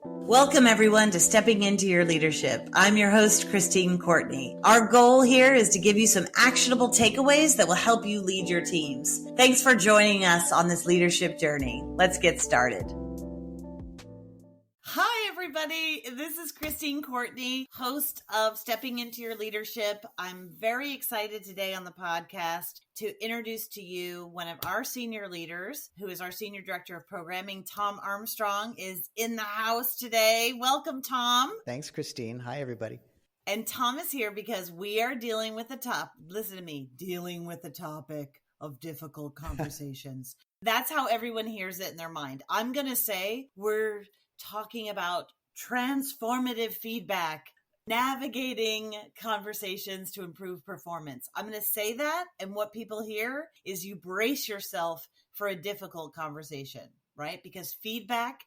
Welcome, everyone, to Stepping Into Your Leadership. I'm your host, Christine Courtney. Our goal here is to give you some actionable takeaways that will help you lead your teams. Thanks for joining us on this leadership journey. Let's get started. Hi, everybody. This is Christine Courtney, host of Stepping Into Your Leadership. I'm very excited today on the podcast to introduce to you one of our senior leaders, who is our Senior Director of Programming. Tom Armstrong is in the house today. Welcome, Tom. Thanks, Christine. Hi, everybody. And Tom is here because we are dealing with dealing with the topic of difficult conversations. That's how everyone hears it in their mind. I'm going to say we're talking about transformative feedback, navigating conversations to improve performance. I'm going to say that, and what people hear is you brace yourself for a difficult conversation, right? Because feedback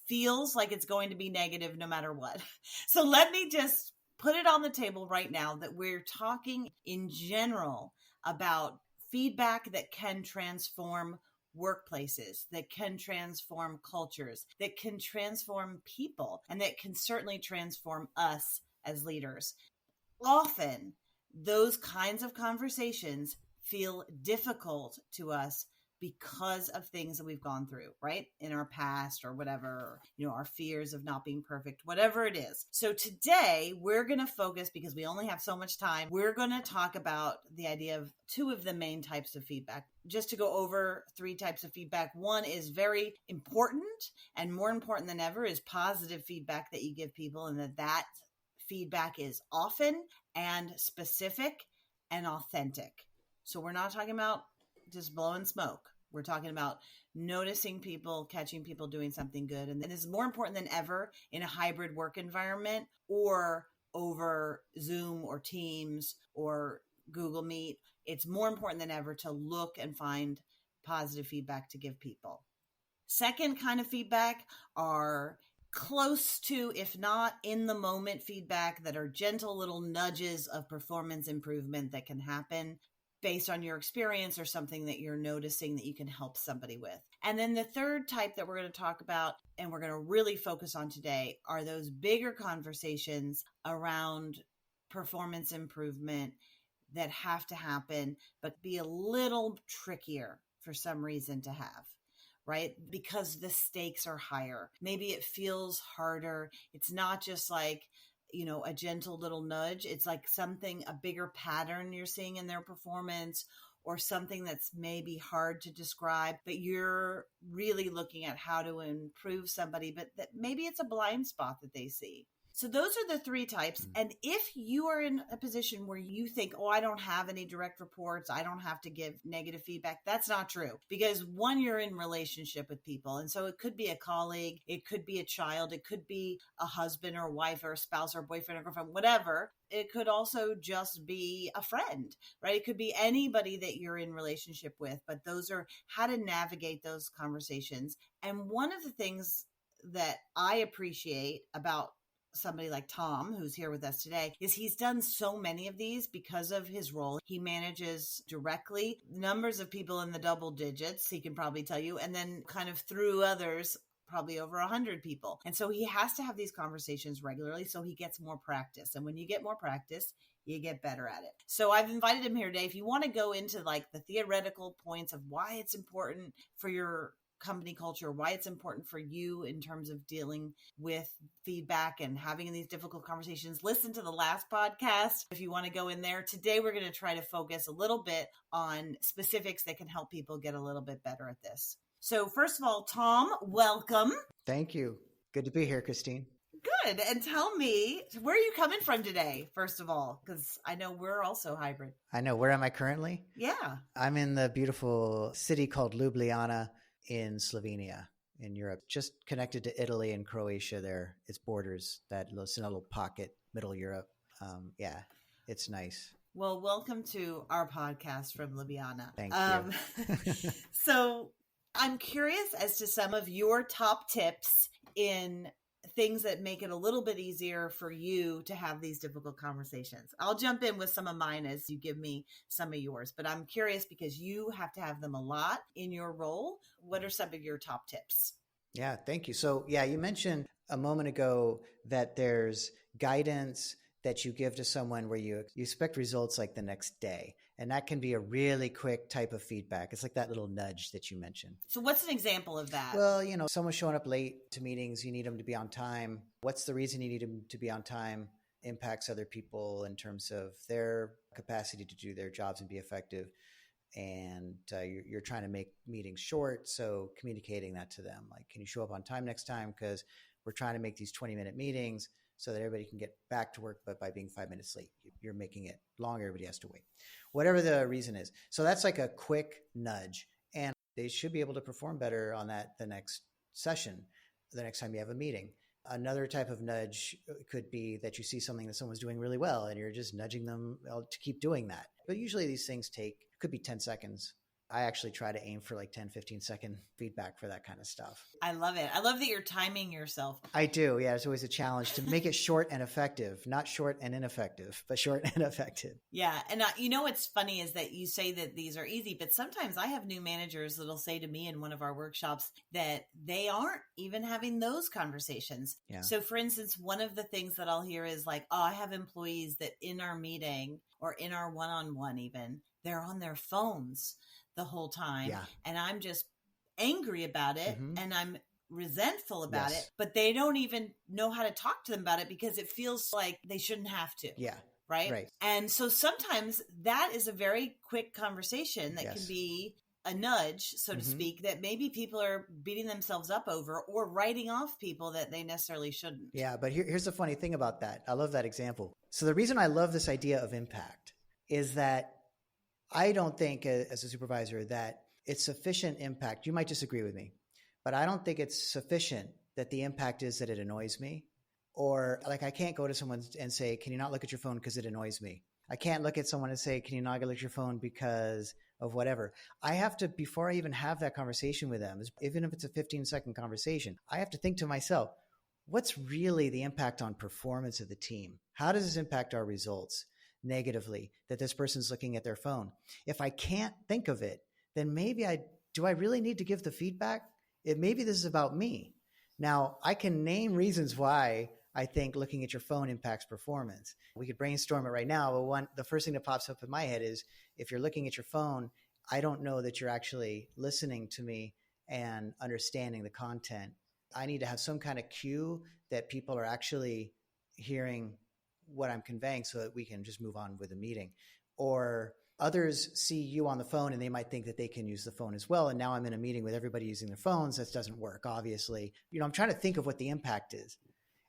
feels like it's going to be negative no matter what. So let me just put it on the table right now that we're talking in general about feedback that can transform workplaces, that can transform cultures, that can transform people, and that can certainly transform us as leaders. Often, those kinds of conversations feel difficult to us because of things that we've gone through, right? In our past or whatever, our fears of not being perfect, whatever it is. So today we're going to focus, because we only have so much time, we're going to talk about the idea of two of the main types of feedback. Just to go over three types of feedback. One is very important, and more important than ever is positive feedback that you give people, and that feedback is often and specific and authentic. So we're not talking about just blowing smoke. We're talking about noticing people, catching people doing something good. And this is more important than ever in a hybrid work environment or over Zoom or Teams or Google Meet. It's more important than ever to look and find positive feedback to give people. Second kind of feedback are close to, if not in the moment, feedback that are gentle little nudges of performance improvement that can happen based on your experience or something that you're noticing that you can help somebody with. And then the third type that we're going to talk about and we're going to really focus on today are those bigger conversations around performance improvement that have to happen, but be a little trickier for some reason to have, right? Because the stakes are higher. Maybe it feels harder. It's not just like, a gentle little nudge. It's like a bigger pattern you're seeing in their performance, or something that's maybe hard to describe, but you're really looking at how to improve somebody, but that maybe it's a blind spot that they see. So those are the three types. And if you are in a position where you think, I don't have any direct reports, I don't have to give negative feedback, that's not true. Because one, you're in relationship with people. And so it could be a colleague, it could be a child, it could be a husband or a wife or a spouse or a boyfriend or girlfriend, whatever. It could also just be a friend, right? It could be anybody that you're in relationship with, but those are how to navigate those conversations. And one of the things that I appreciate about somebody like Tom, who's here with us today, is he's done so many of these because of his role. He manages directly numbers of people in the double digits, he can probably tell you, and then kind of through others, probably over 100 people. And so he has to have these conversations regularly so he gets more practice. And when you get more practice, you get better at it. So I've invited him here today. If you want to go into like the theoretical points of why it's important for your company culture, why it's important for you in terms of dealing with feedback and having these difficult conversations, listen to the last podcast if you want to go in there. Today, we're going to try to focus a little bit on specifics that can help people get a little bit better at this. So first of all, Tom, welcome. Thank you. Good to be here, Christine. Good. And tell me, where are you coming from today, first of all? Because I know we're also hybrid. I know. Where am I currently? Yeah. I'm in the beautiful city called Ljubljana in Slovenia, in Europe, just connected to Italy and Croatia there. Its borders, it's in a little pocket, middle Europe. It's nice. Well, welcome to our podcast from Ljubljana. Thank you. So I'm curious as to some of your top tips in things that make it a little bit easier for you to have these difficult conversations. I'll jump in with some of mine as you give me some of yours, but I'm curious because you have to have them a lot in your role. What are some of your top tips? Yeah, thank you. So you mentioned a moment ago that there's guidance that you give to someone where you expect results like the next day. And that can be a really quick type of feedback. It's like that little nudge that you mentioned. So what's an example of that? Well, someone's showing up late to meetings, you need them to be on time. What's the reason you need them to be on time? Impacts other people in terms of their capacity to do their jobs and be effective. And you're trying to make meetings short. So communicating that to them, like, can you show up on time next time? Because we're trying to make these 20-minute meetings so that everybody can get back to work. But by being 5 minutes late, you're making it long. Everybody has to wait, whatever the reason is. So that's like a quick nudge. And they should be able to perform better on that the next session, the next time you have a meeting. Another type of nudge could be that you see something that someone's doing really well and you're just nudging them to keep doing that. But usually these things could be 10 seconds. I actually try to aim for like 10, 15-second feedback for that kind of stuff. I love it. I love that you're timing yourself. I do. Yeah. It's always a challenge to make it short and effective, not short and ineffective, but short and effective. Yeah. And what's funny is that you say that these are easy, but sometimes I have new managers that'll say to me in one of our workshops that they aren't even having those conversations. Yeah. So for instance, one of the things that I'll hear is like, oh, I have employees that in our meeting or in our one-on-one even, they're on their phones the whole time. Yeah. And I'm just angry about it. Mm-hmm. And I'm resentful about Yes. it, but they don't even know how to talk to them about it because it feels like they shouldn't have to. Yeah. Right. And so sometimes that is a very quick conversation that Yes. can be a nudge, so to Mm-hmm. speak, that maybe people are beating themselves up over or writing off people that they necessarily shouldn't. Yeah. But here's the funny thing about that. I love that example. So the reason I love this idea of impact is that I don't think as a supervisor that it's sufficient impact. You might disagree with me, but I don't think it's sufficient that the impact is that it annoys me. Or like, I can't go to someone and say, can you not look at your phone because it annoys me? I can't look at someone and say, can you not look at your phone because of whatever? I have to, before I even have that conversation with them, even if it's a 15-second conversation, I have to think to myself, what's really the impact on performance of the team? How does this impact our results negatively that this person's looking at their phone? If I can't think of it, then maybe do I really need to give the feedback? Maybe this is about me. Now, I can name reasons why I think looking at your phone impacts performance. We could brainstorm it right now, but the first thing that pops up in my head is if you're looking at your phone, I don't know that you're actually listening to me and understanding the content. I need to have some kind of cue that people are actually hearing what I'm conveying so that we can just move on with the meeting. Or others see you on the phone and they might think that they can use the phone as well. And now I'm in a meeting with everybody using their phones. That doesn't work, obviously. I'm trying to think of what the impact is.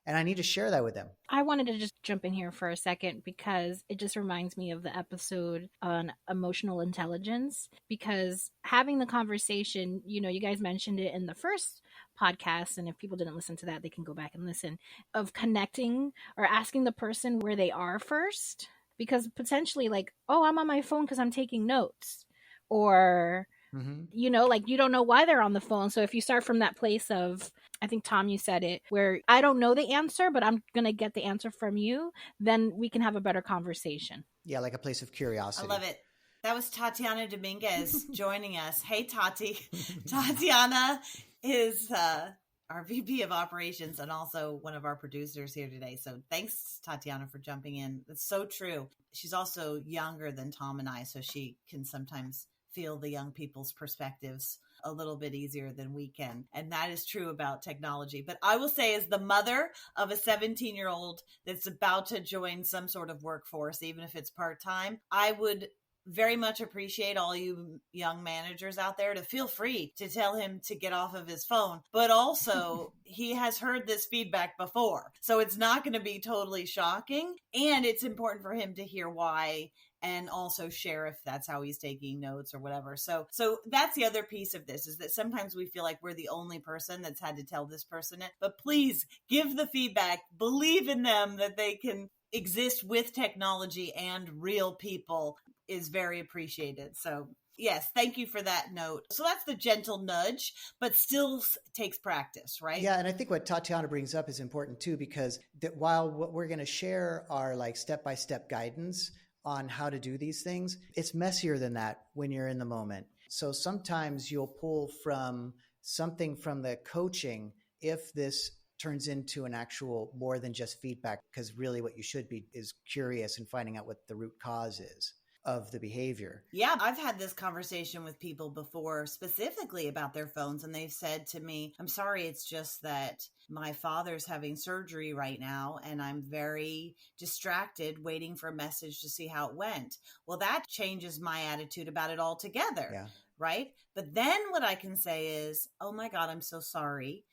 And I need to share that with them. I wanted to just jump in here for a second because it just reminds me of the episode on emotional intelligence. Because having the conversation, you guys mentioned it in the first podcast, and if people didn't listen to that, they can go back and listen, of connecting or asking the person where they are first. Because potentially like, oh, I'm on my phone because I'm taking notes. Or, like you don't know why they're on the phone. So if you start from that place of, I think, Tom, you said it, where I don't know the answer, but I'm going to get the answer from you, then we can have a better conversation. Yeah, like a place of curiosity. I love it. That was Tatiana Dominguez joining us. Hey, Tati. Tatiana is our VP of operations and also one of our producers here today. So thanks, Tatiana, for jumping in. It's so true. She's also younger than Tom and I, so she can sometimes feel the young people's perspectives a little bit easier than we can. And that is true about technology. But I will say, as the mother of a 17-year-old that's about to join some sort of workforce, even if it's part-time, I would very much appreciate all you young managers out there to feel free to tell him to get off of his phone. But also, he has heard this feedback before. So it's not going to be totally shocking. And it's important for him to hear why and also share if that's how he's taking notes or whatever. So that's the other piece of this, is that sometimes we feel like we're the only person that's had to tell this person it. But please give the feedback. Believe in them that they can exist with technology and real people is very appreciated. So yes, thank you for that note. So that's the gentle nudge, but still takes practice, right? Yeah. And I think what Tatiana brings up is important too, because while what we're going to share are like step-by-step guidance on how to do these things, it's messier than that when you're in the moment. So sometimes you'll pull from something from the coaching if this turns into an actual more than just feedback, because really what you should be is curious and finding out what the root cause is of the behavior. Yeah, I've had this conversation with people before specifically about their phones, and they've said to me, I'm sorry, it's just that my father's having surgery right now and I'm very distracted waiting for a message to see how it went. Well, that changes my attitude about it altogether. Yeah. Right? But then what I can say is, oh my God, I'm so sorry.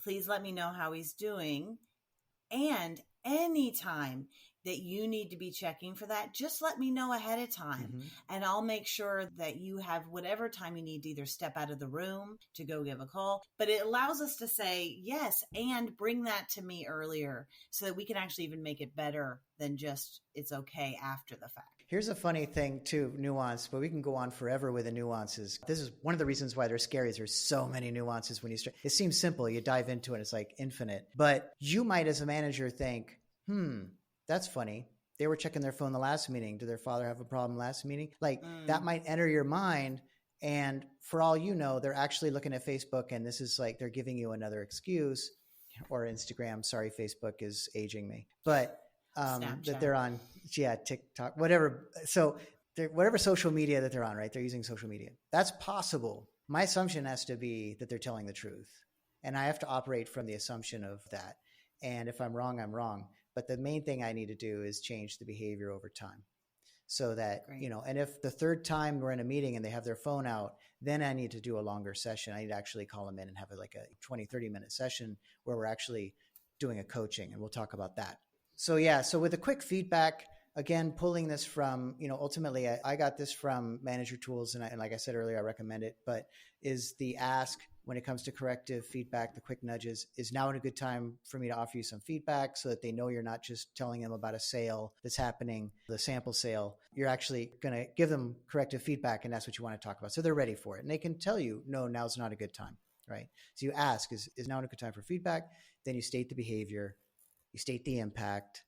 Please let me know how he's doing. And anytime that you need to be checking for that, just let me know ahead of time. Mm-hmm. And I'll make sure that you have whatever time you need to either step out of the room to go give a call. But it allows us to say yes and bring that to me earlier so that we can actually even make it better than just it's okay after the fact. Here's a funny thing too, nuance, but we can go on forever with the nuances. This is one of the reasons why they're scary, is there's so many nuances when you start. It seems simple. You dive into it, it's like infinite. But you might, as a manager, think, that's funny. They were checking their phone the last meeting. Did their father have a problem last meeting? Like that might enter your mind. And for all you know, they're actually looking at Facebook, and this is like they're giving you another excuse, or Instagram. Sorry, Facebook is aging me. But that they're on, TikTok, whatever. So whatever social media that they're on, right? They're using social media. That's possible. My assumption has to be that they're telling the truth. And I have to operate from the assumption of that. And if I'm wrong, I'm wrong. But the main thing I need to do is change the behavior over time. So that, and if the third time we're in a meeting and they have their phone out, then I need to do a longer session. I need to actually call them in and have like a 20, 30-minute session where we're actually doing a coaching, and we'll talk about that. So with a quick feedback, again, pulling this from, ultimately I got this from Manager Tools, and like I said earlier, I recommend it, but is the ask when it comes to corrective feedback, the quick nudges, is now a good time for me to offer you some feedback so that they know you're not just telling them about a sale that's happening, the sample sale. You're actually going to give them corrective feedback, and that's what you want to talk about. So they're ready for it. And they can tell you, no, now's not a good time, right? So you ask, is now a good time for feedback? Then you state the behavior, you state the impact,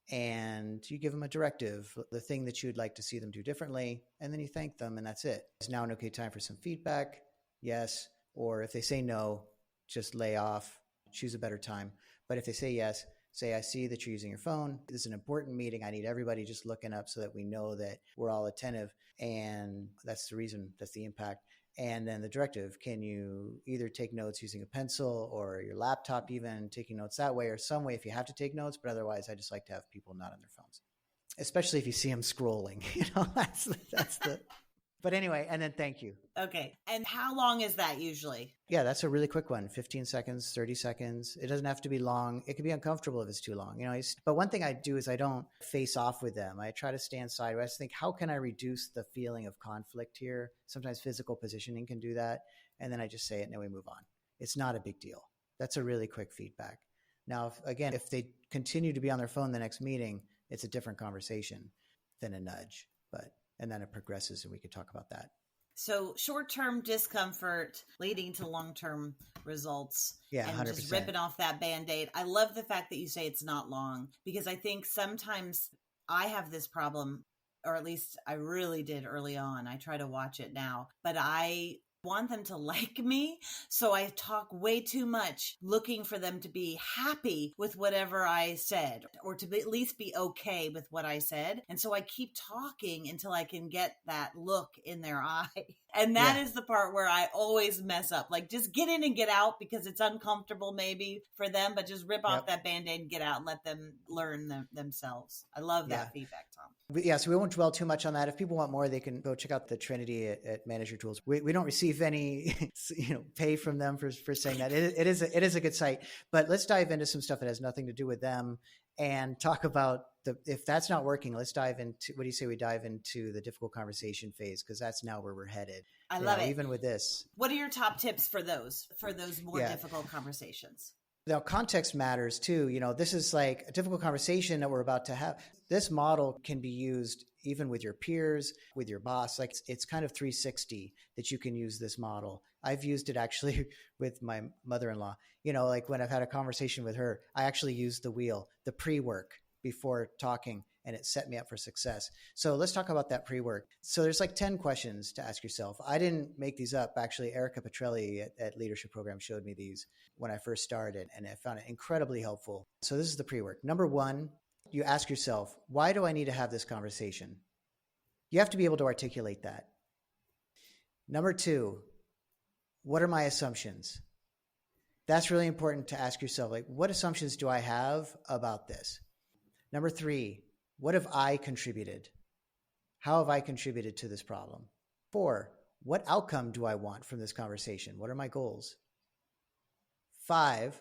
and you give them a directive, the thing that you'd like to see them do differently, and then you thank them, and that's it. Is now an okay time for some feedback? Yes. Or if they say no, just lay off, choose a better time. But if they say yes, say, I see that you're using your phone. This is an important meeting. I need everybody just looking up so that we know that we're all attentive. And that's the reason, that's the impact. And then the directive, can you either take notes using a pencil or your laptop, even taking notes that way, or some way if you have to take notes. But otherwise, I just like to have people not on their phones, especially if you see them scrolling. That's the... But anyway, and then thank you. Okay. And how long is that usually? Yeah, that's a really quick one. 15 seconds, 30 seconds. It doesn't have to be long. It can be uncomfortable if it's too long. But one thing I do is I don't face off with them. I try to stand sideways. Think, how can I reduce the feeling of conflict here? Sometimes physical positioning can do that. And then I just say it and then we move on. It's not a big deal. That's a really quick feedback. Now, if they continue to be on their phone the next meeting, it's a different conversation than a nudge. And then it progresses, and we could talk about that. So short-term discomfort leading to long-term results. Yeah, and 100%. Just ripping off that Band-Aid. I love the fact that you say it's not long, because I think sometimes I have this problem, or at least I really did early on. I try to watch it now, but I want them to like me. So I talk way too much, looking for them to be happy with whatever I said, or to at least be okay with what I said. And so I keep talking until I can get that look in their eye. And that is the part where I always mess up. Like, just get in and get out, because it's uncomfortable maybe for them, but just rip off that Band-Aid and get out and let them learn themselves. I love that feedback, Tom. Yeah, so we won't dwell too much on that. If people want more, they can go check out the Trinity at Manager Tools. We don't receive any pay from them for saying that. It is a good site. But let's dive into some stuff that has nothing to do with them and talk about if that's not working, let's dive into, what do you say we dive into the difficult conversation phase? Because that's now where we're headed. I love it. Even with this. What are your top tips for those more difficult conversations? Now, context matters too. This is like a difficult conversation that we're about to have. This model can be used even with your peers, with your boss. Like, it's kind of 360 that you can use this model. I've used it actually with my mother-in-law. Like when I've had a conversation with her, I actually use the wheel, the pre-work before talking. and it set me up for success. So let's talk about that pre-work. So there's like 10 questions to ask yourself. I didn't make these up. Actually, Erica Petrelli at Leadership Program showed me these when I first started, and I found it incredibly helpful. So this is the pre-work. Number one, you ask yourself, why do I need to have this conversation? You have to be able to articulate that. Number two, what are my assumptions? That's really important to ask yourself, like, what assumptions do I have about this? Number three, what have I contributed? How have I contributed to this problem? 4, what outcome do I want from this conversation? What are my goals? 5,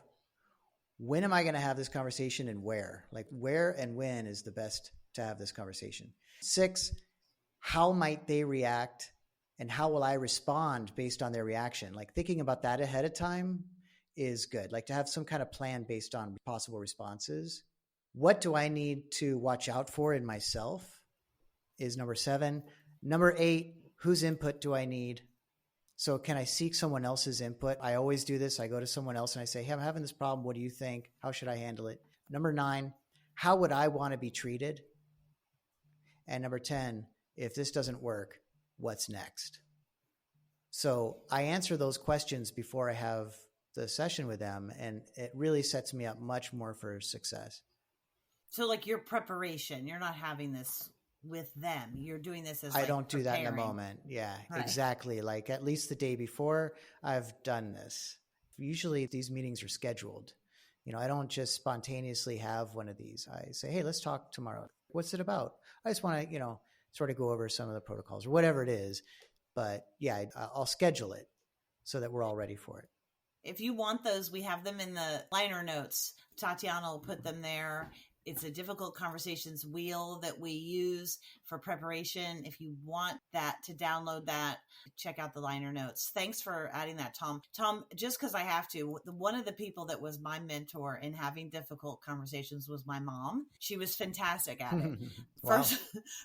when am I going to have this conversation and where? Like, where and when is the best to have this conversation? 6, how might they react and how will I respond based on their reaction? Like, thinking about that ahead of time is good. Like, to have some kind of plan based on possible responses. What do I need to watch out for in myself is number 7. Number 8, whose input do I need? So can I seek someone else's input? I always do this. I go to someone else and I say, hey, I'm having this problem. What do you think? How should I handle it? Number 9, how would I want to be treated? And number 10, if this doesn't work, what's next? So I answer those questions before I have the session with them, and it really sets me up much more for success. So like your preparation, you're not having this with them. You're doing this as I like don't do that in a preparing. moment. Yeah, Right. exactly. Like at least the day before I've done this. Usually these meetings are scheduled. You know, I don't just spontaneously have one of these. I say, hey, let's talk tomorrow. What's it about? I just want to, sort of go over some of the protocols or whatever it is. But yeah, I'll schedule it so that we're all ready for it. If you want those, we have them in the liner notes. Tatiana will put them there. It's a difficult conversations wheel that we use for preparation. If you want that, to download that, check out the liner notes. Thanks for adding that, Tom. Tom, just because I have to, one of the people that was my mentor in having difficult conversations was my mom. She was fantastic at it. Wow.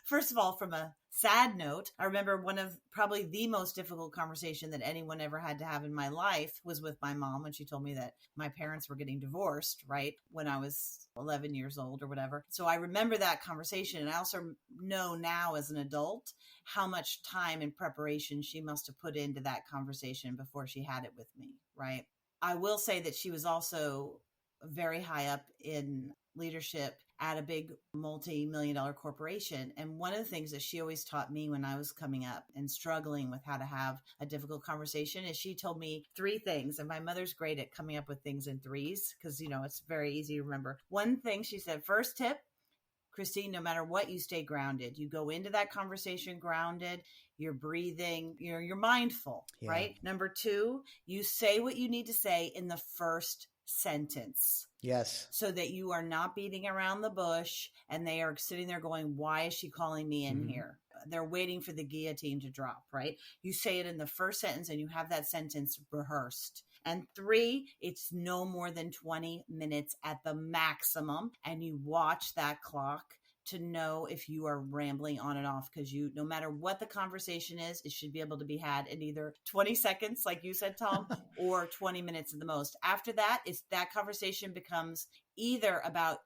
First of all, from a sad note, I remember one of probably the most difficult conversation that anyone ever had to have in my life was with my mom when she told me that my parents were getting divorced, right, when I was 11 years old or whatever. So I remember that conversation. And I also know now as an adult how much time and preparation she must have put into that conversation before she had it with me, right? I will say that she was also very high up in leadership at a big multi-million-dollar corporation. And one of the things that she always taught me when I was coming up and struggling with how to have a difficult conversation is she told me 3 things. And my mother's great at coming up with things in threes because, it's very easy to remember. One thing she said, first tip, Christine, no matter what, you stay grounded. You go into that conversation grounded, you're breathing, you're mindful, Yeah. right? Number 2, you say what you need to say in the first sentence. Yes. So that you are not beating around the bush and they are sitting there going, why is she calling me in here? They're waiting for the guillotine to drop, right? You say it in the first sentence and you have that sentence rehearsed. And 3, it's no more than 20 minutes at the maximum. And you watch that clock to know if you are rambling on and off, because no matter what the conversation is, it should be able to be had in either 20 seconds, like you said, Tom, or 20 minutes at the most. After that, that conversation becomes either about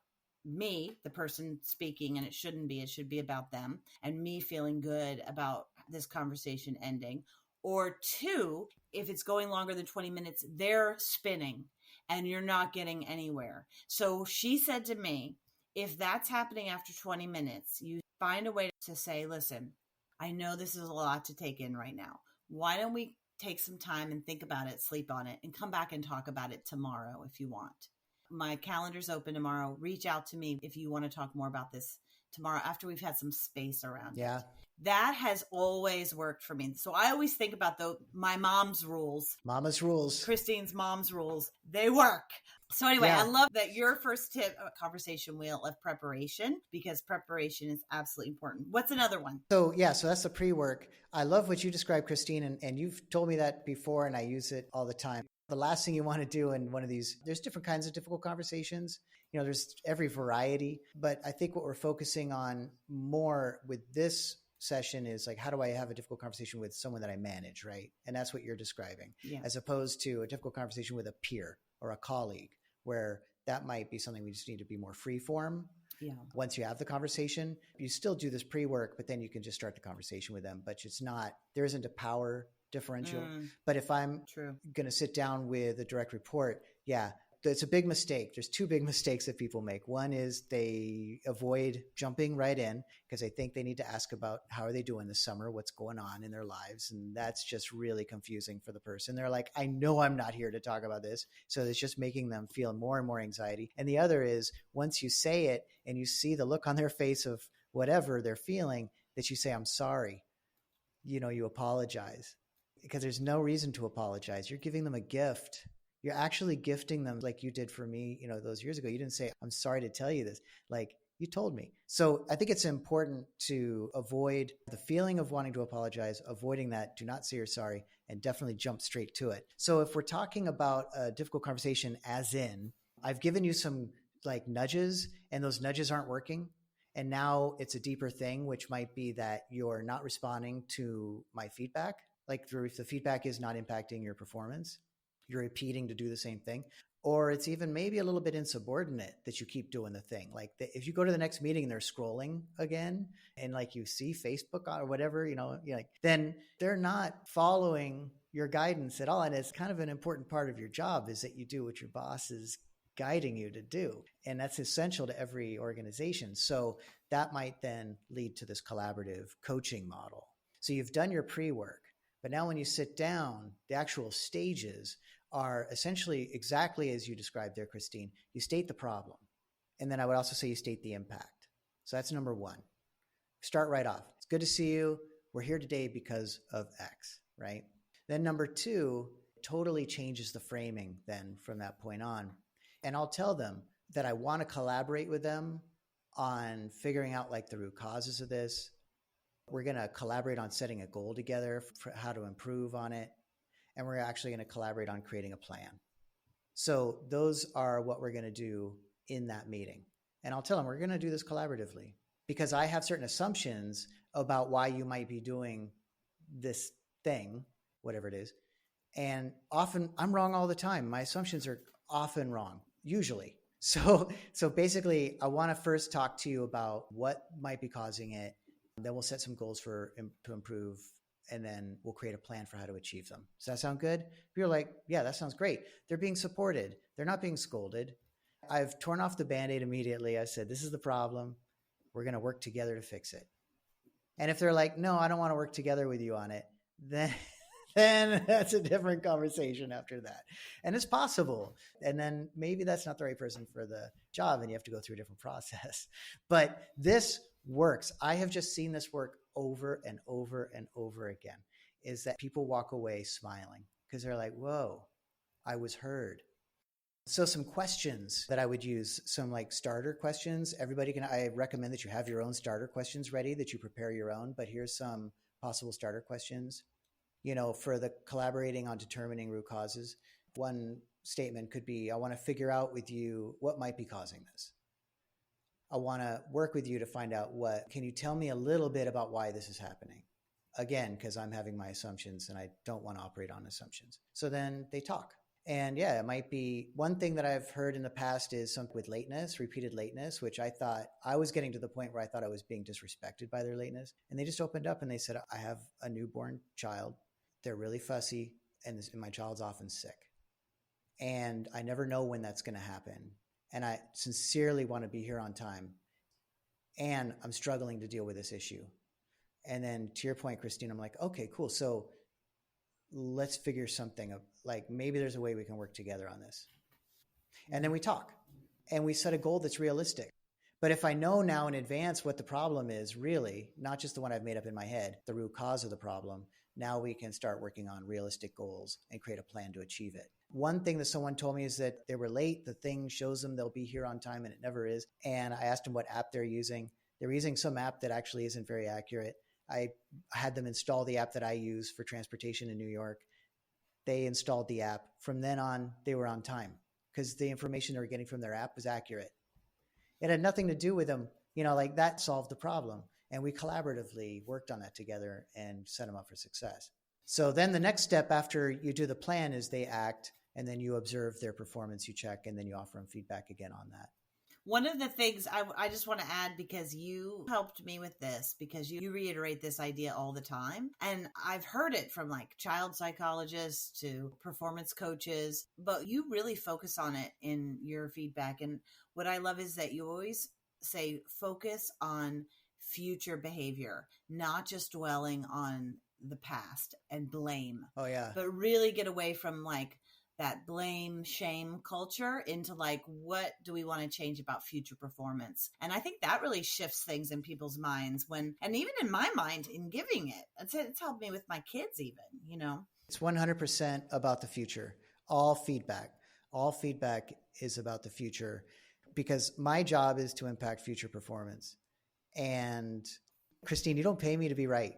me, the person speaking, and it shouldn't be. It should be about them and me feeling good about this conversation ending. Or 2, if it's going longer than 20 minutes, they're spinning and you're not getting anywhere. So she said to me, if that's happening after 20 minutes, you find a way to say, listen, I know this is a lot to take in right now. Why don't we take some time and think about it, sleep on it, and come back and talk about it tomorrow if you want. My calendar's open tomorrow. Reach out to me if you want to talk more about this tomorrow after we've had some space around it. That has always worked for me. So I always think about my mom's rules. Mama's rules. Christine's mom's rules. They work. So anyway, I love that your first tip, conversation wheel of preparation, because preparation is absolutely important. What's another one? So that's the pre-work. I love what you described, Christine, and you've told me that before, and I use it all the time. The last thing you want to do in one of these, there's different kinds of difficult conversations. There's every variety, but I think what we're focusing on more with this session is like, how do I have a difficult conversation with someone that I manage, right? And that's what you're describing, as opposed to a difficult conversation with a peer or a colleague, where that might be something we just need to be more free form. Yeah. Once you have the conversation, you still do this pre-work, but then you can just start the conversation with them. But there isn't a power differential. But if I'm going to sit down with a direct report, yeah, it's a big mistake. There's two big mistakes that people make. One is they avoid jumping right in because they think they need to ask about how are they doing this summer, what's going on in their lives. And that's just really confusing for the person. They're like, I know I'm not here to talk about this. So it's just making them feel more and more anxiety. And the other is once you say it and you see the look on their face of whatever they're feeling, that you say, I'm sorry, you apologize, because there's no reason to apologize. You're giving them a gift. You're actually gifting them, like you did for me, those years ago. You didn't say, I'm sorry to tell you this. Like, you told me. So I think it's important to avoid the feeling of wanting to apologize, avoiding that. Do not say you're sorry, and definitely jump straight to it. So if we're talking about a difficult conversation, as in, I've given you some like nudges and those nudges aren't working. And now it's a deeper thing, which might be that you're not responding to my feedback. Like if the feedback is not impacting your performance, you're repeating to do the same thing. Or it's even maybe a little bit insubordinate that you keep doing the thing. Like if you go to the next meeting and they're scrolling again and like you see Facebook or whatever, then they're not following your guidance at all. And it's kind of an important part of your job is that you do what your boss is guiding you to do. And that's essential to every organization. So that might then lead to this collaborative coaching model. So you've done your pre-work, but now when you sit down, the actual stages are essentially exactly as you described there, Christine. You state the problem. And then I would also say you state the impact. So that's number one. Start right off. It's good to see you. We're here today because of X, right? Then number two totally changes the framing then from that point on. And I'll tell them that I want to collaborate with them on figuring out like the root causes of this. We're going to collaborate on setting a goal together for how to improve on it. And we're actually going to collaborate on creating a plan. So those are what we're going to do in that meeting. And I'll tell them we're going to do this collaboratively because I have certain assumptions about why you might be doing this thing, whatever it is. And often I'm wrong all the time. My assumptions are often wrong, usually. So basically, I want to first talk to you about what might be causing it. Then we'll set some goals to improve, and then we'll create a plan for how to achieve them. Does that sound good? You're like, yeah, that sounds great. They're being supported. They're not being scolded. I've torn off the Band-Aid immediately. I said, this is the problem. We're going to work together to fix it. And if they're like, no, I don't want to work together with you on it, then that's a different conversation after that. And it's possible. And then maybe that's not the right person for the job and you have to go through a different process. But this works. I have just seen this work over and over and over again, is that people walk away smiling because they're like, whoa, I was heard. So some questions that I would use, some like starter questions. I recommend that you have your own starter questions ready, that you prepare your own, but here's some possible starter questions. For the collaborating on determining root causes, one statement could be, I want to figure out with you what might be causing this. I want to work with you to find out can you tell me a little bit about why this is happening? Again, because I'm having my assumptions and I don't want to operate on assumptions. So then they talk. And yeah, it might be one thing that I've heard in the past is something with lateness, repeated lateness, which I thought I was getting to the point where I thought I was being disrespected by their lateness. And they just opened up and they said, I have a newborn child. They're really fussy and my child's often sick. And I never know when that's going to happen. And I sincerely want to be here on time. And I'm struggling to deal with this issue. And then to your point, Christine, I'm like, okay, cool. So let's figure something up. Like maybe there's a way we can work together on this. And then we talk and we set a goal that's realistic. But if I know now in advance what the problem is really, not just the one I've made up in my head, the root cause of the problem, now we can start working on realistic goals and create a plan to achieve it. One thing that someone told me is that they were late. The thing shows them they'll be here on time and it never is. And I asked them what app they're using. They're using some app that actually isn't very accurate. I had them install the app that I use for transportation in New York. They installed the app. From then on, they were on time because the information they were getting from their app was accurate. It had nothing to do with them. Like that solved the problem. And we collaboratively worked on that together and set them up for success. So then the next step after you do the plan is they act, and then you observe their performance, you check, and then you offer them feedback again on that. One of the things I just want to add, because you helped me with this, because you reiterate this idea all the time. And I've heard it from like child psychologists to performance coaches, but you really focus on it in your feedback. And what I love is that you always say focus on future behavior, not just dwelling on the past and blame. Oh, yeah. But really get away from like that blame shame culture into like, what do we want to change about future performance? And I think that really shifts things in people's minds and even in my mind in giving it. It's helped me with my kids even, you know. It's 100% about the future. All feedback is about the future, because my job is to impact future performance. And Christine, you don't pay me to be right.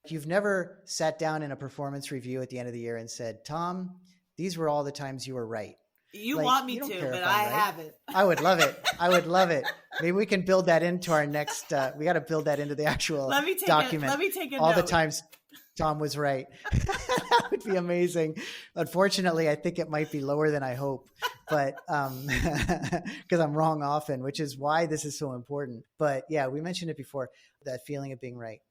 You've never sat down in a performance review at the end of the year and said, Tom, these were all the times you were right. You want me to, but I haven't. I would love it. Maybe we can build that into our next, we got to build that into the actual document. Let me take a all note. The times Tom was right. That would be amazing. Unfortunately, I think it might be lower than I hope, but because I'm wrong often, which is why this is so important. But yeah, we mentioned it before, that feeling of being right.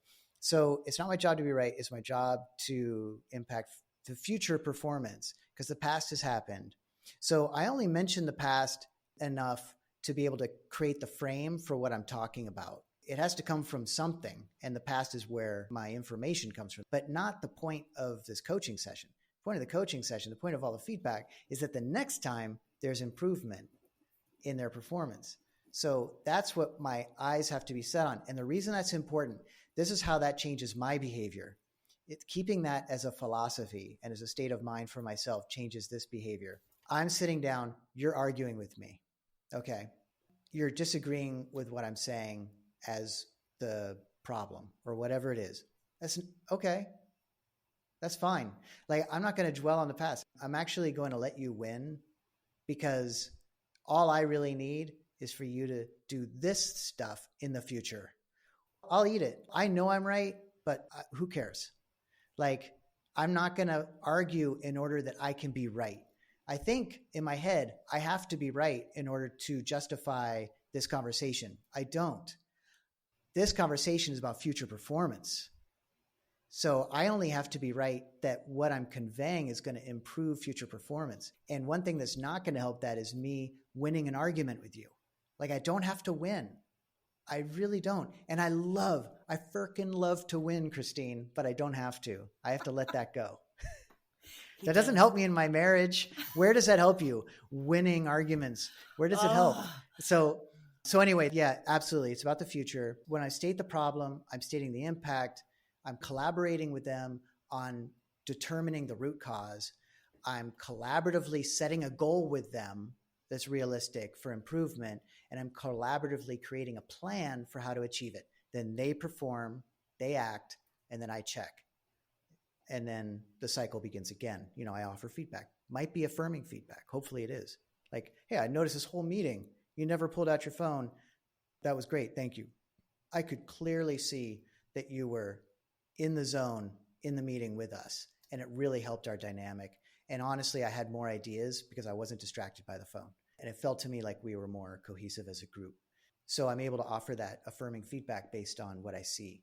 So it's not my job to be right. It's my job to impact the future performance, because the past has happened. So I only mention the past enough to be able to create the frame for what I'm talking about. It has to come from something, and the past is where my information comes from, but not the point of this coaching session. The point of the coaching session, the point of all the feedback, is that the next time there's improvement in their performance. So that's what my eyes have to be set on. And the reason that's important, this is how that changes my behavior. Keeping that as a philosophy and as a state of mind for myself changes this behavior. I'm sitting down, you're arguing with me. Okay. You're disagreeing with what I'm saying as the problem or whatever it is. That's okay. That's fine. Like, I'm not going to dwell on the past. I'm actually going to let you win, because all I really need is for you to do this stuff in the future. I'll eat it. I know I'm right, but who cares? Like, I'm not going to argue in order that I can be right. I think in my head, I have to be right in order to justify this conversation. I don't. This conversation is about future performance. So I only have to be right that what I'm conveying is going to improve future performance. And one thing that's not going to help that is me winning an argument with you. Like, I don't have to win. I really don't. And I freaking love to win, Christine, but I don't have to. I have to let that go. That doesn't help me in my marriage. Where does that help you? Winning arguments. Where does it help? So anyway, yeah, absolutely. It's about the future. When I state the problem, I'm stating the impact. I'm collaborating with them on determining the root cause. I'm collaboratively setting a goal with them that's realistic for improvement, and I'm collaboratively creating a plan for how to achieve it. Then they perform, they act, and then I check. And then the cycle begins again. You know, I offer feedback. Might be affirming feedback. Hopefully it is. Like, hey, I noticed this whole meeting, you never pulled out your phone. That was great. Thank you. I could clearly see that you were in the zone in the meeting with us, and it really helped our dynamic. And honestly, I had more ideas because I wasn't distracted by the phone. And it felt to me like we were more cohesive as a group. So I'm able to offer that affirming feedback based on what I see.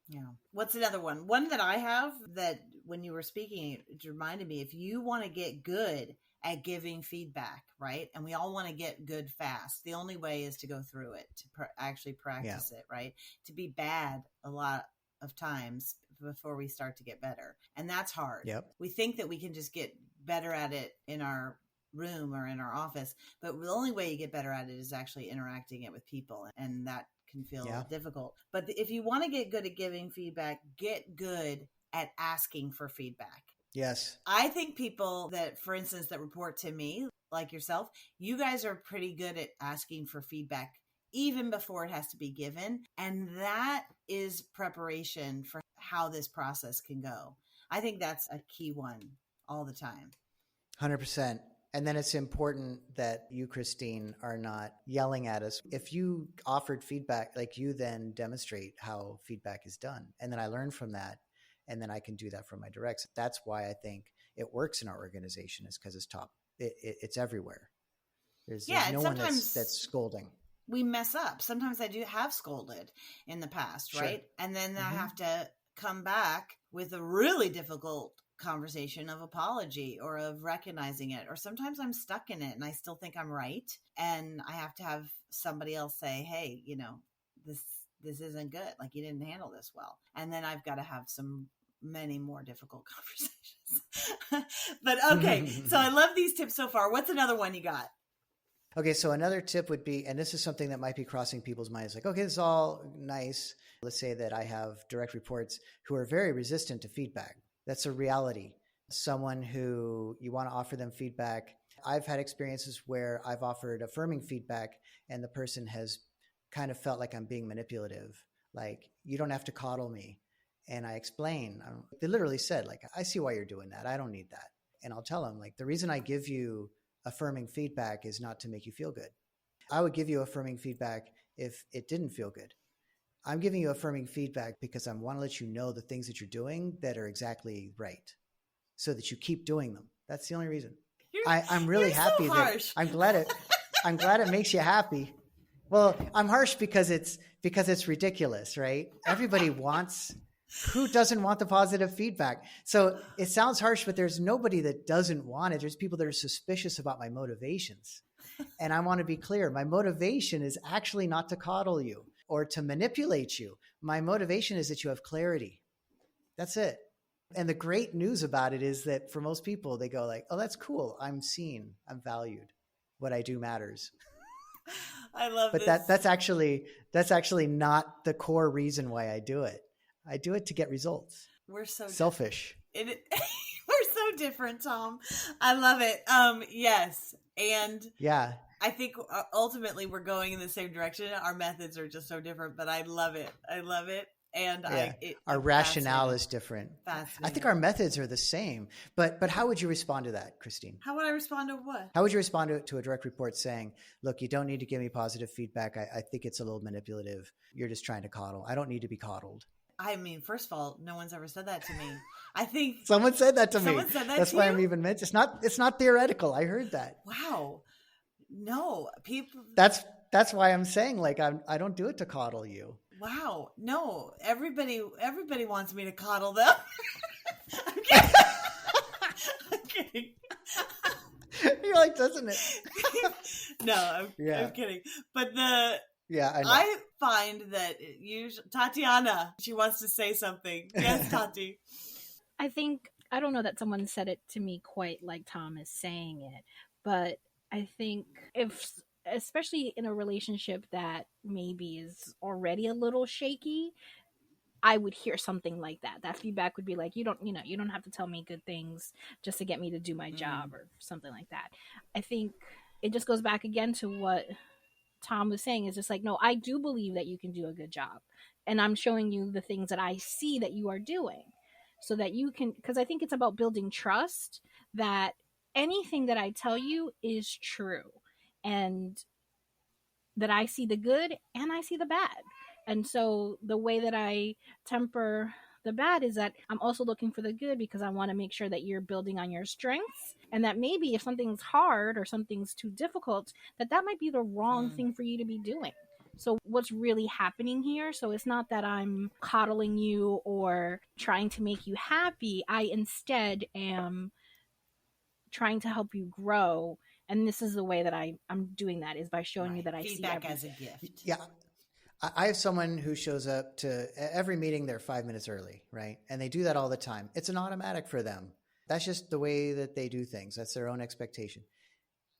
Yeah. What's another one? One that I have that when you were speaking, it reminded me, if you want to get good at giving feedback, right? And we all want to get good fast. The only way is to go through it, to actually practice it, right? To be bad a lot of times before we start to get better. And that's hard. Yep. We think that we can just get better at it in our room or in our office, but the only way you get better at it is actually interacting it with people, and that can feel difficult. But if you want to get good at giving feedback, get good at asking for feedback. Yes. I think people that, for instance, that report to me, like yourself, you guys are pretty good at asking for feedback even before it has to be given. And that is preparation for how this process can go. I think that's a key one all the time. 100%. And then it's important that you, Christine, are not yelling at us. If you offered feedback, like, you then demonstrate how feedback is done. And then I learn from that. And then I can do that from my directs. That's why I think it works in our organization, is because it's top. It's everywhere. There's Yeah, and no one sometimes that's scolding. we mess up. Sometimes I do have scolded in the past, Sure. right? And then I have to come back with a really difficult conversation of apology or of recognizing it. Or sometimes I'm stuck in it and I still think I'm right. And I have to have somebody else say, hey, you know, this isn't good. Like, you didn't handle this well. And then I've got to have many more difficult conversations. But okay, so I love these tips so far. What's another one you got? Okay, so another tip would be, and this is something that might be crossing people's minds, like, okay, this is all nice. Let's say that I have direct reports who are very resistant to feedback. That's a reality. Someone who you want to offer them feedback. I've had experiences where I've offered affirming feedback and the person has kind of felt like I'm being manipulative. Like, you don't have to coddle me. And I explain, they literally said, like, I see why you're doing that. I don't need that. And I'll tell them, like, the reason I give you affirming feedback is not to make you feel good. I would give you affirming feedback if it didn't feel good. I'm giving you affirming feedback because I want to let you know the things that you're doing that are exactly right so that you keep doing them. That's the only reason. I'm really happy so harsh. that I'm glad it makes you happy. Well, I'm harsh because it's ridiculous, right? Everybody wants, who doesn't want the positive feedback? So it sounds harsh, but there's nobody that doesn't want it. There's people that are suspicious about my motivations. And I want to be clear. My motivation is actually not to coddle you or to manipulate you. My motivation is that you have clarity. That's it. And the great news about it is that for most people, they go like, oh, that's cool. I'm seen. I'm valued. What I do matters. I love but this. that's actually not the core reason why I do it. I do it to get results. We're so selfish. We're so different, Tom. I love it. Yes. And yeah, I think ultimately we're going in the same direction. Our methods are just so different, but I love it. I love it. And our rationale is different. I think our methods are the same, but how would you respond to that, Christine? How would I respond to what? How would you respond to a direct report saying, look, you don't need to give me positive feedback. I think it's a little manipulative. You're just trying to coddle. I don't need to be coddled. I mean, first of all, no one's ever said that to me. I think someone said that to me. Someone said that That's to why you? I'm even mentioning. It's not theoretical. I heard that. Wow. No, people. That's why I'm saying, like, I don't do it to coddle you. Wow. No, everybody wants me to coddle them. I'm kidding. I'm kidding. You're like, doesn't it? No, I'm kidding. But I know. I find that Tatiana, she wants to say something. Yes, Tati. I don't know that someone said it to me quite like Tom is saying it, but I think especially in a relationship that maybe is already a little shaky, I would hear something like that. That feedback would be like, you don't have to tell me good things just to get me to do my job or something like that. I think it just goes back again to what Tom was saying, is just like, no, I do believe that you can do a good job. And I'm showing you the things that I see that you are doing so that you can, because I think it's about building trust that anything that I tell you is true. And that I see the good and I see the bad. And so the way that I temper the bad is that I'm also looking for the good because I want to make sure that you're building on your strengths, and that maybe if something's hard or something's too difficult, that might be the wrong thing for you to be doing. So what's really happening here? So it's not that I'm coddling you or trying to make you happy. I instead am trying to help you grow. And this is the way that I'm doing that, is by showing you that I feedback see as a gift. Yeah. I have someone who shows up to every meeting, they're 5 minutes early, right? And they do that all the time. It's an automatic for them. That's just the way that they do things. That's their own expectation.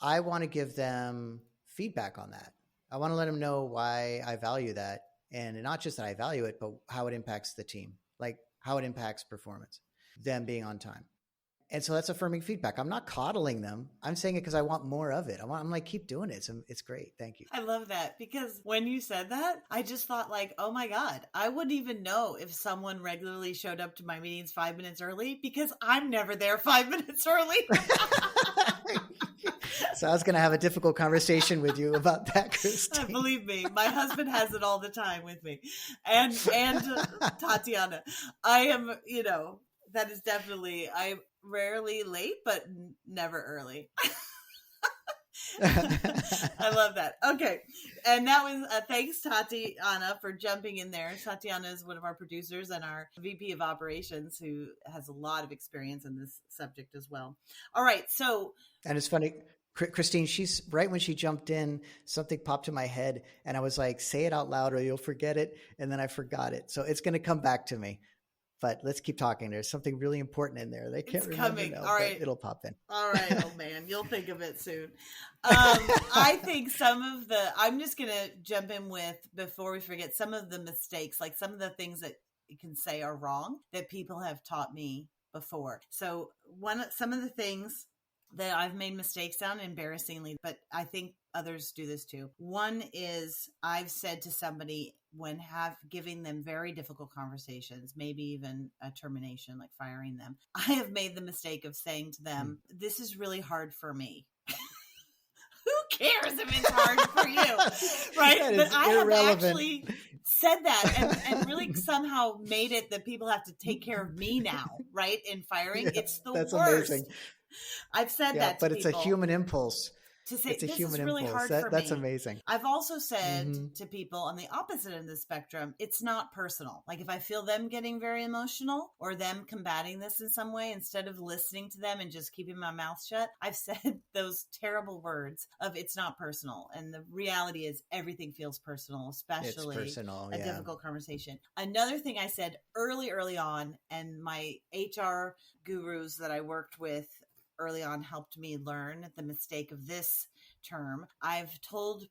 I want to give them feedback on that. I want to let them know why I value that. And not just that I value it, but how it impacts the team, like how it impacts performance, them being on time. And so that's affirming feedback. I'm not coddling them. I'm saying it because I want more of it. I'm like, keep doing it. It's great. Thank you. I love that, because when you said that, I just thought like, oh my God, I wouldn't even know if someone regularly showed up to my meetings 5 minutes early, because I'm never there 5 minutes early. So I was going to have a difficult conversation with you about that, Christine. Believe me, my husband has it all the time with me. And Tatiana, I am, that is definitely, I'm rarely late, but never early. I love that. Okay. And that was thanks Tatiana for jumping in there. Tatiana is one of our producers and our VP of operations who has a lot of experience in this subject as well. All right. So, and it's funny, Christine, she's right when she jumped in, something popped in my head and I was like, say it out loud or you'll forget it. And then I forgot it. So it's going to come back to me. But let's keep talking. There's something really important in there. They can't remember now, all right. It'll pop in. All right, old man. You'll think of it soon. I think I'm just going to jump in with, before we forget, some of the mistakes, like some of the things that you can say are wrong that people have taught me before. So some of the things that I've made mistakes on, embarrassingly, but I think others do this too. One is I've said to somebody when giving them very difficult conversations, maybe even a termination, like firing them, I have made the mistake of saying to them, this is really hard for me. Who cares if it's hard for you? Right? But I have actually said that and really somehow made it that people have to take care of me now, right? In firing. It's the that's worst. Amazing. I've said that to but it's people. A human impulse. To say, it's a this human is really impulse. hard for That's me. amazing. I've also said to people on the opposite end of the spectrum, it's not personal. Like if I feel them getting very emotional or them combating this in some way, instead of listening to them and just keeping my mouth shut, I've said those terrible words of it's not personal. And the reality is everything feels personal, especially a difficult conversation. Another thing I said early on, and my HR gurus that I worked with early on helped me learn the mistake of this term. I've told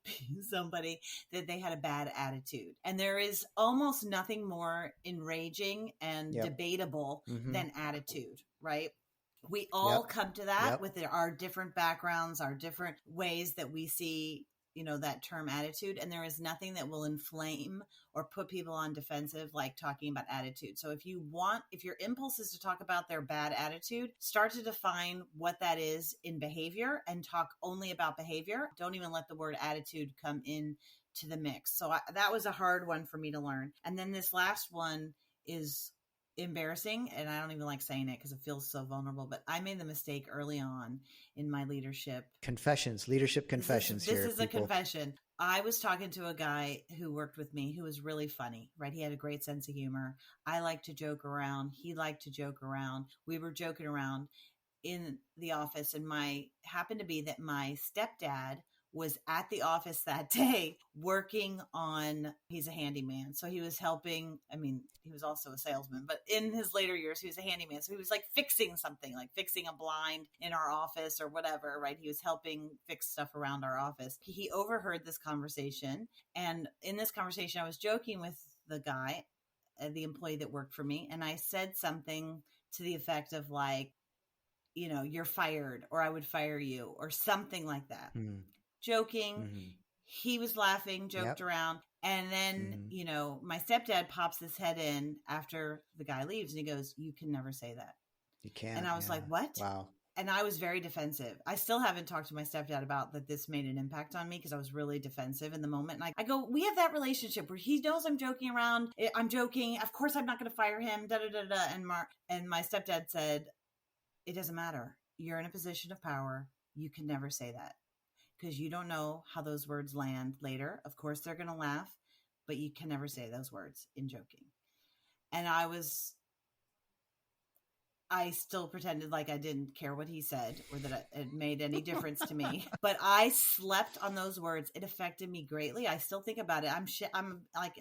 somebody that they had a bad attitude, and there is almost nothing more enraging and debatable than attitude, right? We all come to that with our different backgrounds, our different ways that we see, that term attitude. And there is nothing that will inflame or put people on defensive like talking about attitude. So if your impulse is to talk about their bad attitude, start to define what that is in behavior and talk only about behavior. Don't even let the word attitude come in to the mix. So that was a hard one for me to learn. And then this last one is embarrassing, and I don't even like saying it because it feels so vulnerable, but I made the mistake early on in my leadership confessions. This is a confession. I was talking to a guy who worked with me who was really funny, right? He had a great sense of humor. I like to joke around. He liked to joke around. We were joking around in the office, and happened to be that my stepdad was at the office that day working on, he's a handyman. So he was helping, he was also a salesman, but in his later years, he was a handyman. So he was like fixing something, like fixing a blind in our office or whatever, right? He was helping fix stuff around our office. He overheard this conversation. And in this conversation, I was joking with the guy, the employee that worked for me. And I said something to the effect of like, you're fired, or I would fire you, or something like that. Joking. He was laughing, joked around. And then, my stepdad pops his head in after the guy leaves and he goes, you can never say that. You can't. And I was like, what? Wow. And I was very defensive. I still haven't talked to my stepdad about that this made an impact on me because I was really defensive in the moment. And I go, we have that relationship where he knows I'm joking around. I'm joking. Of course, I'm not going to fire him. Da, da, da, da. And my stepdad said, it doesn't matter. You're in a position of power. You can never say that. Because you don't know how those words land later. Of course, they're going to laugh, but you can never say those words in joking. And I still pretended like I didn't care what he said or that it made any difference to me. But I slept on those words. It affected me greatly. I still think about it. I'm like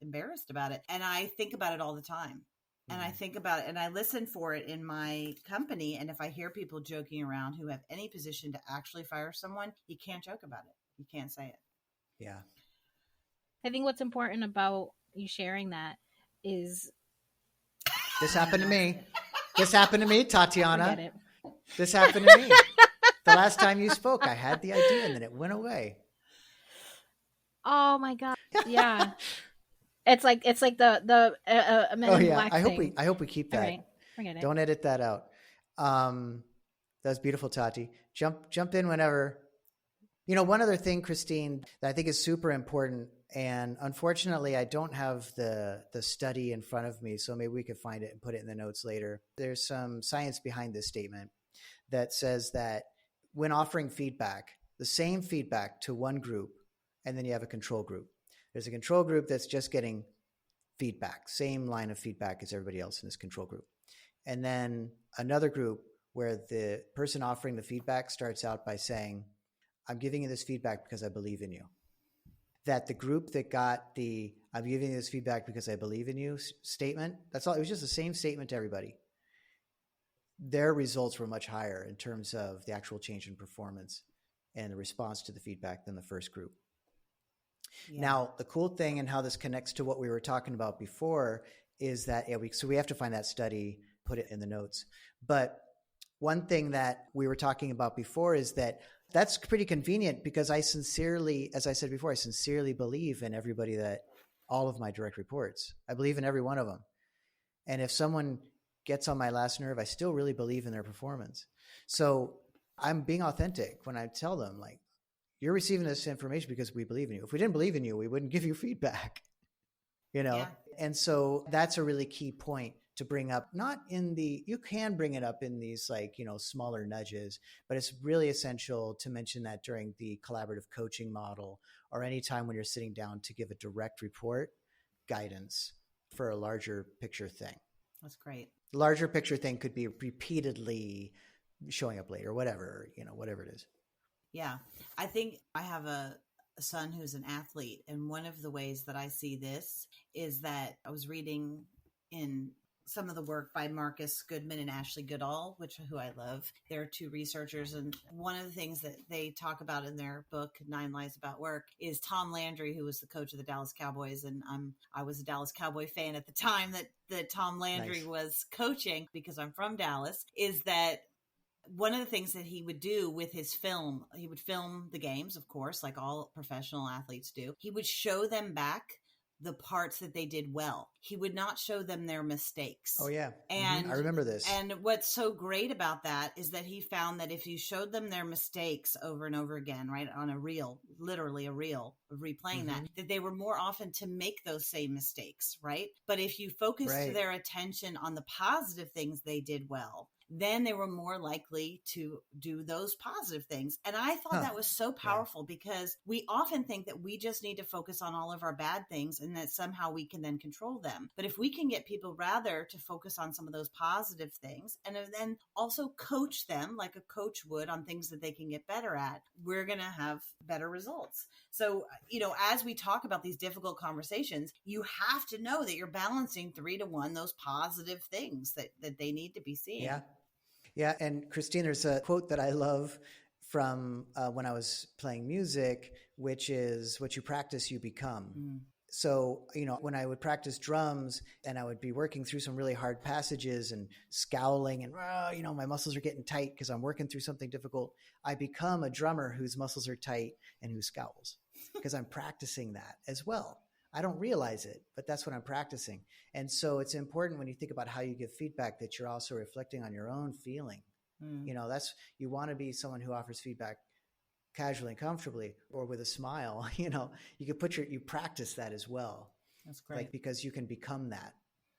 embarrassed about it. And I think about it all the time. And I think about it and I listen for it in my company. And if I hear people joking around who have any position to actually fire someone, you can't joke about it. You can't say it. Yeah. I think what's important about you sharing that is... This happened to me. This happened to me, Tatiana. It. This happened to me. The last time you spoke, I had the idea and then it went away. Oh my God. Yeah. It's like the Men in Black thing. I hope we keep that. All right. Forget it. Don't edit that out. That was beautiful, Tati. Jump in whenever. One other thing, Christine, that I think is super important, and unfortunately, I don't have the study in front of me, so maybe we could find it and put it in the notes later. There's some science behind this statement that says that when offering feedback, the same feedback to one group, and then you have a control group. There's a control group that's just getting feedback, same line of feedback as everybody else in this control group. And then another group where the person offering the feedback starts out by saying, I'm giving you this feedback because I believe in you. That the group that got the I'm giving you this feedback because I believe in you statement, that's all. It was just the same statement to everybody. Their results were much higher in terms of the actual change in performance and the response to the feedback than the first group. Yeah. Now, the cool thing and how this connects to what we were talking about before is that so we have to find that study, put it in the notes. But one thing that we were talking about before is that that's pretty convenient because I sincerely, as I said before, I sincerely believe in everybody all of my direct reports. I believe in every one of them. And if someone gets on my last nerve, I still really believe in their performance. So I'm being authentic when I tell them, like, you're receiving this information because we believe in you. If we didn't believe in you, we wouldn't give you feedback, Yeah. And so that's a really key point to bring up, you can bring it up in these smaller nudges, but it's really essential to mention that during the collaborative coaching model or anytime when you're sitting down to give a direct report guidance for a larger picture thing. That's great. Larger picture thing could be repeatedly showing up late or whatever, whatever it is. Yeah. I think I have a son who's an athlete. And one of the ways that I see this is that I was reading in some of the work by Marcus Goodman and Ashley Goodall, who I love. They're two researchers. And one of the things that they talk about in their book, 9 Lies About Work, is Tom Landry, who was the coach of the Dallas Cowboys. And I was a Dallas Cowboy fan at the time that Tom Landry was coaching, because I'm from Dallas, is that one of the things that he would do with his film, he would film the games, of course, like all professional athletes do. He would show them back the parts that they did well. He would not show them their mistakes. Oh, yeah. And I remember this. And what's so great about that is that he found that if you showed them their mistakes over and over again, right, on a reel, literally a reel, replaying that they were more often to make those same mistakes, right? But if you focused their attention on the positive things they did well, then they were more likely to do those positive things. And I thought that was so powerful because we often think that we just need to focus on all of our bad things and that somehow we can then control them. But if we can get people rather to focus on some of those positive things and then also coach them like a coach would on things that they can get better at, we're going to have better results. So, as we talk about these difficult conversations, you have to know that you're balancing 3 to 1, those positive things that they need to be seeing. Yeah. Yeah. And Christine, there's a quote that I love from when I was playing music, which is what you practice, you become. So, when I would practice drums and I would be working through some really hard passages and scowling and, my muscles are getting tight because I'm working through something difficult, I become a drummer whose muscles are tight and who scowls because I'm practicing that as well. I don't realize it, but that's what I'm practicing. And so it's important when you think about how you give feedback that you're also reflecting on your own feeling. You want to be someone who offers feedback casually and comfortably or with a smile. You could you practice that as well. That's great. Because you can become that.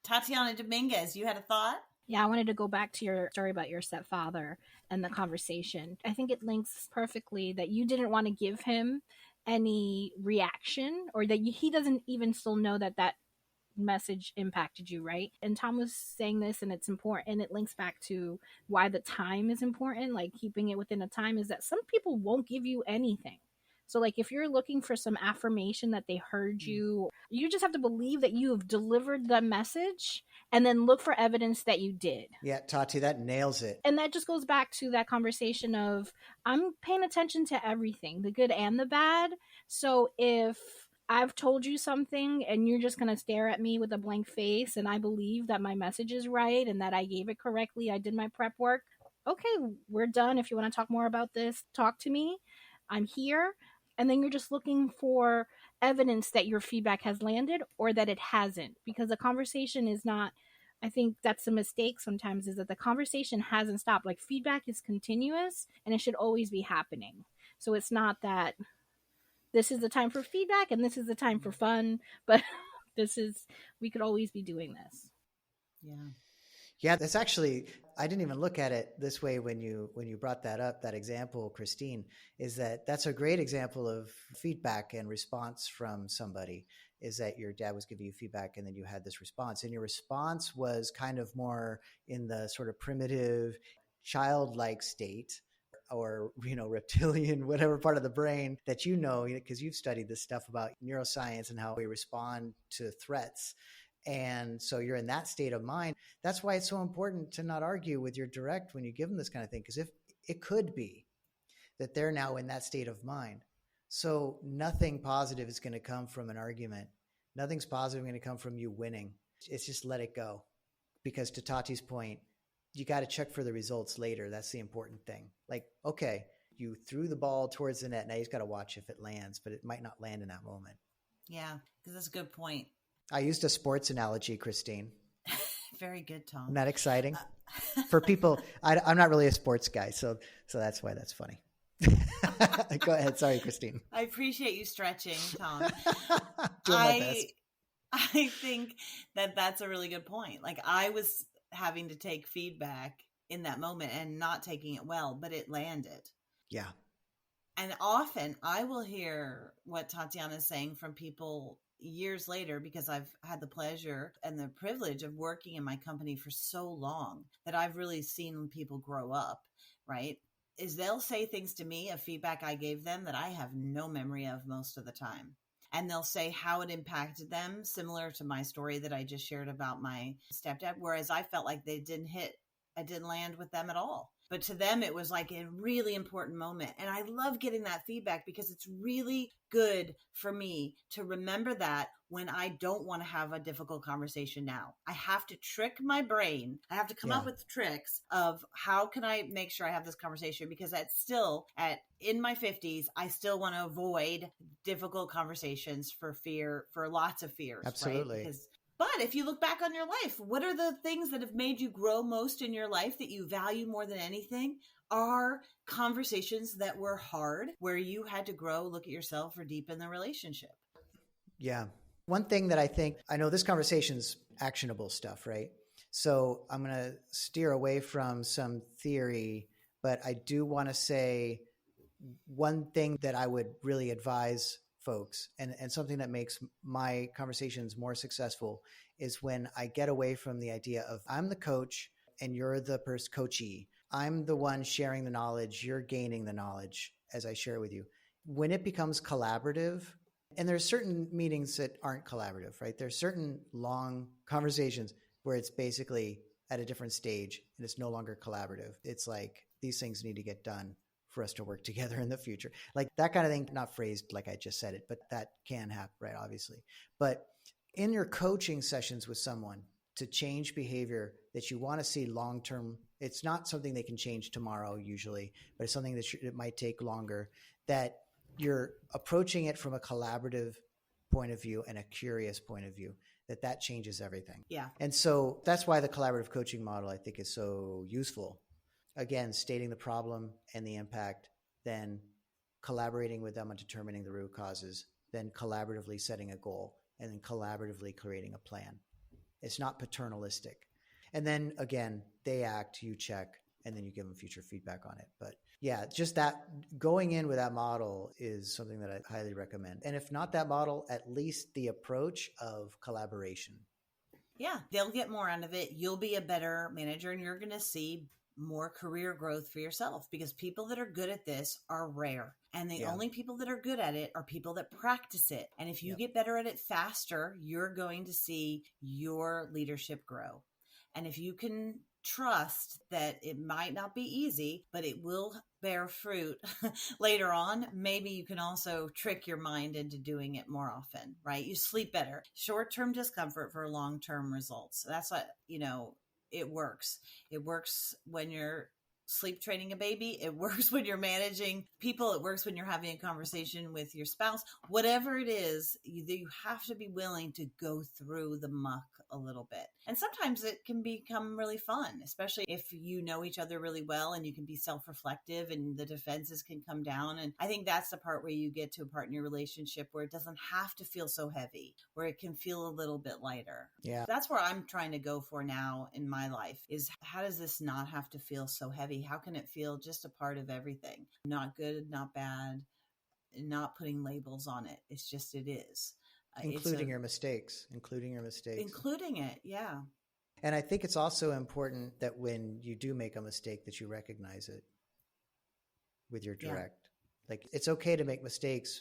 Tatiana Dominguez, you had a thought? Yeah, I wanted to go back to your story about your stepfather and the conversation. I think it links perfectly that you didn't want to give him any reaction or that he doesn't even still know that message impacted you, right? And Tom was saying this, and it's important, and it links back to why the time is important, like keeping it within a time, is that some people won't give you anything. So like if you're looking for some affirmation that they heard you just have to believe that you have delivered the message and then look for evidence that you did. Yeah, Tati, that nails it. And that just goes back to that conversation of I'm paying attention to everything, the good and the bad. So if I've told you something and you're just going to stare at me with a blank face and I believe that my message is right and that I gave it correctly, I did my prep work, okay, we're done. If you want to talk more about this, talk to me. I'm here. And then you're just looking for evidence that your feedback has landed or that it hasn't, because the conversation is not, I think that's a mistake sometimes, is that the conversation hasn't stopped. Like feedback is continuous and it should always be happening. So it's not that this is the time for feedback and this is the time for fun, but we could always be doing this. Yeah. Yeah, that's actually, I didn't even look at it this way when you brought that up, that example, Christine, is that's a great example of feedback and response from somebody, is that your dad was giving you feedback and then you had this response. And your response was kind of more in the sort of primitive childlike state, or reptilian, whatever part of the brain that because you've studied this stuff about neuroscience and how we respond to threats. And so you're in that state of mind. That's why it's so important to not argue with your direct when you give them this kind of thing, because if it could be that they're now in that state of mind, so nothing positive is going to come from an argument. Nothing's positive going to come from you winning. It's just let it go. Because to Tati's point, you got to check for the results later. That's the important thing. Like, okay, you threw the ball towards the net. Now you just got to watch if it lands, but it might not land in that moment. Yeah, because that's a good point. I used a sports analogy, Christine. Very good, Tom. Isn't that exciting? For people, I'm not really a sports guy, so that's why that's funny. Go ahead. Sorry, Christine. I appreciate you stretching, Tom. Doing my best. I think that's a really good point. Like, I was having to take feedback in that moment and not taking it well, but it landed. Yeah. And often I will hear what Tatiana is saying from people years later, because I've had the pleasure and the privilege of working in my company for so long that I've really seen people grow up, right? Is they'll say things to me of feedback I gave them that I have no memory of most of the time. And they'll say how it impacted them, similar to my story that I just shared about my stepdad, whereas I felt like I didn't land with them at all. But to them, it was like a really important moment. And I love getting that feedback because it's really good for me to remember that when I don't want to have a difficult conversation now. I have to trick my brain. I have to come up with tricks of how can I make sure I have this conversation, because that's still in my 50s, I still want to avoid difficult conversations for lots of fears. Absolutely. Right? But if you look back on your life, what are the things that have made you grow most in your life that you value more than anything? Are conversations that were hard, where you had to grow, look at yourself, or deepen the relationship. Yeah. One thing that I know this conversation's actionable stuff, right? So I'm going to steer away from some theory, but I do want to say one thing that I would really advise folks, and something that makes my conversations more successful, is when I get away from the idea of I'm the coach and you're the coachee. I'm the one sharing the knowledge, you're gaining the knowledge as I share it with you. When it becomes collaborative, and there's certain meetings that aren't collaborative, right? There's certain long conversations where it's basically at a different stage and it's no longer collaborative. It's like these things need to get done for us to work together in the future. Like that kind of thing, not phrased like I just said it, but that can happen, right? Obviously. But in your coaching sessions with someone to change behavior that you want to see long-term, it's not something they can change tomorrow usually, but it's something that it might take longer, that you're approaching it from a collaborative point of view and a curious point of view, that changes everything. Yeah. And so that's why the collaborative coaching model, I think, is so useful. Again, stating the problem and the impact, then collaborating with them on determining the root causes, then collaboratively setting a goal, and then collaboratively creating a plan. It's not paternalistic. And then again, they act, you check, and then you give them future feedback on it. But yeah, just that going in with that model is something that I highly recommend. And if not that model, at least the approach of collaboration. Yeah, they'll get more out of it. You'll be a better manager, and you're going to see more career growth for yourself, because people that are good at this are rare. And the only people that are good at it are people that practice it. And if you get better at it faster, you're going to see your leadership grow. And if you can trust that it might not be easy, but it will bear fruit later on, maybe you can also trick your mind into doing it more often, right? You sleep better. Short-term discomfort for long-term results. That's what, it works. It works when you're sleep training a baby. It works when you're managing people. It works when you're having a conversation with your spouse. Whatever it is, you have to be willing to go through the muck a little bit. And sometimes it can become really fun, especially if you know each other really well and you can be self-reflective and the defenses can come down. And I think that's the part where you get to a part in your relationship where it doesn't have to feel so heavy, where it can feel a little bit lighter. Yeah. That's where I'm trying to go for now in my life, is how does this not have to feel so heavy? How can it feel just a part of everything? Not good, not bad, not putting labels on it. It's just, it is. Including your mistakes. Including it, yeah. And I think it's also important that when you do make a mistake that you recognize it with your direct. Yeah. Like, it's okay to make mistakes,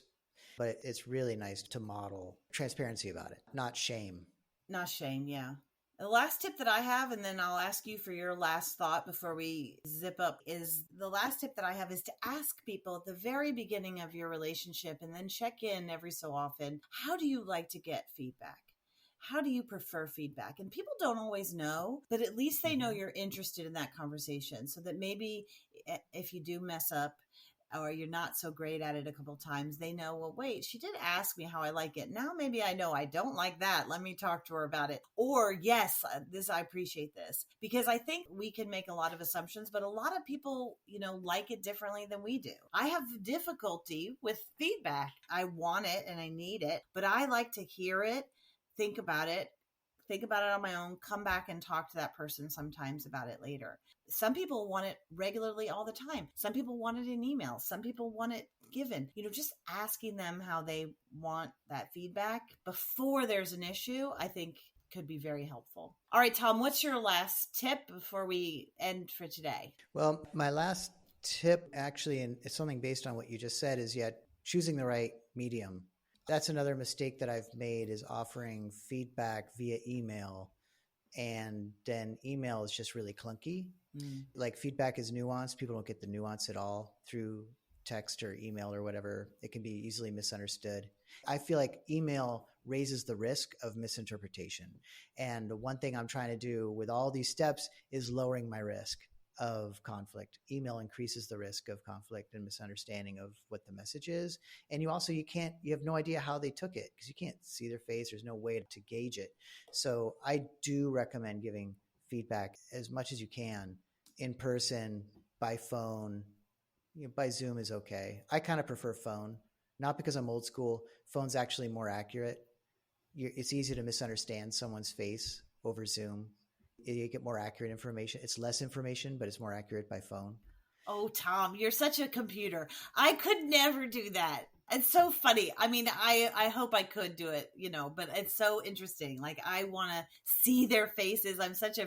but it's really nice to model transparency about it, not shame. Not shame, yeah. The last tip that I have, and then I'll ask you for your last thought before we zip up, is the last tip that I have is to ask people at the very beginning of your relationship and then check in every so often. How do you like to get feedback? How do you prefer feedback? And people don't always know, but at least they know you're interested in that conversation, so that maybe if you do mess up, or you're not so great at it a couple of times, they know, well, wait, she did ask me how I like it. Now maybe I know I don't like that. Let me talk to her about it. Or yes, I appreciate this. Because I think we can make a lot of assumptions, but a lot of people, like it differently than we do. I have difficulty with feedback. I want it and I need it, but I like to hear it, think about it on my own, come back and talk to that person sometimes about it later. Some people want it regularly all the time. Some people want it in email. Some people want it given. Just asking them how they want that feedback before there's an issue, I think could be very helpful. All right, Tom, what's your last tip before we end for today? Well, my last tip actually, and it's something based on what you just said, is choosing the right medium. That's another mistake that I've made, is offering feedback via email. And then email is just really clunky. Like, feedback is nuanced. People don't get the nuance at all through text or email or whatever. It can be easily misunderstood. I feel like email raises the risk of misinterpretation. And the one thing I'm trying to do with all these steps is lowering my risk of conflict. Email increases the risk of conflict and misunderstanding of what the message is. And you have no idea how they took it because you can't see their face. There's no way to gauge it. So I do recommend giving feedback as much as you can in person, by phone. By Zoom is okay. I kind of prefer phone, not because I'm old school. Phone's actually more accurate. It's easy to misunderstand someone's face over Zoom. You get more accurate information. It's less information, but it's more accurate by phone. Oh, Tom, you're such a computer. I could never do that. It's so funny. I mean, I hope I could do it, but it's so interesting. Like, I want to see their faces. I'm such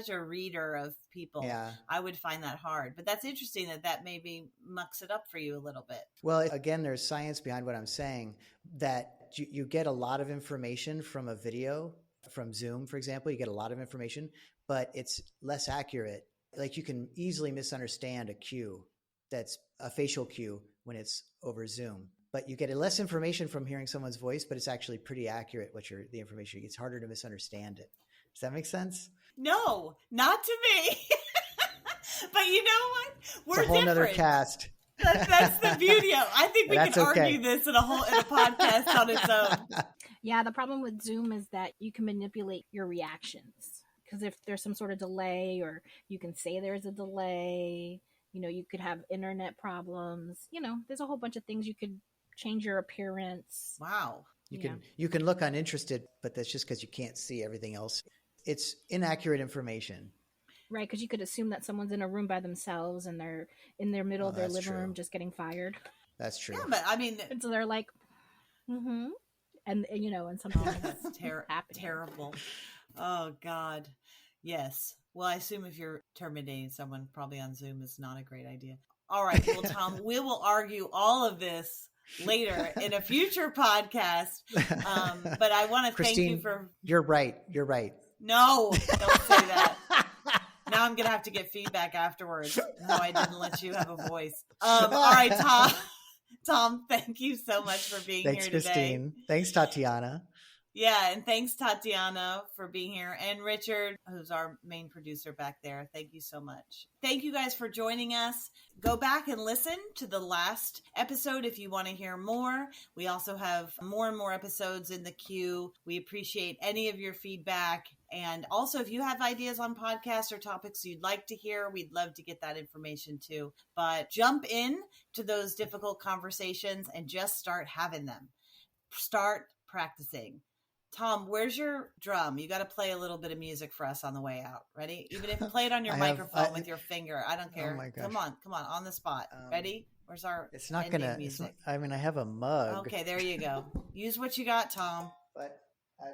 a reader of people. Yeah. I would find that hard, but that's interesting that maybe mucks it up for you a little bit. Well, again, there's science behind what I'm saying, that you get a lot of information from a video. From Zoom, for example, you get a lot of information, but it's less accurate. Like, you can easily misunderstand a cue that's a facial cue when it's over Zoom. But you get less information from hearing someone's voice, but it's actually pretty accurate the information. It's harder to misunderstand it. Does that make sense? No, not to me. But you know what? We're it's a whole nother cast. That's the beauty of it. I think we can argue this in a podcast on its own. Yeah, the problem with Zoom is that you can manipulate your reactions. Because if there's some sort of delay, or you can say there's a delay, you could have internet problems. There's a whole bunch of things. You could change your appearance. Wow. You can look uninterested, but that's just because you can't see everything else. It's inaccurate information. Right, because you could assume that someone's in a room by themselves and they're in their middle of their living room just getting fired. That's true. Yeah, but I mean... And so they're like, mm-hmm. And something like that's terrible. Oh, God. Yes. Well, I assume if you're terminating someone probably on Zoom is not a great idea. All right. Well, Tom, we will argue all of this later in a future podcast. But I want to thank you for... You're right. No, don't say that. Now I'm going to have to get feedback afterwards. No, I didn't let you have a voice. All right, Tom. Tom, thank you so much for being here today. Thanks, Christine. Thanks, Tatiana. Yeah, and thanks, Tatiana, for being here. And Richard, who's our main producer back there. Thank you so much. Thank you guys for joining us. Go back and listen to the last episode if you want to hear more. We also have more and more episodes in the queue. We appreciate any of your feedback. And also, if you have ideas on podcasts or topics you'd like to hear, we'd love to get that information too. But jump in to those difficult conversations and just start having them. Start practicing. Tom, where's your drum? You got to play a little bit of music for us on the way out. Ready? Even if play it on your microphone with your finger. I don't care. Oh my gosh. Come on the spot. Ready? Where's our It's not going to, I have a mug. Okay, there you go. Use what you got, Tom. But I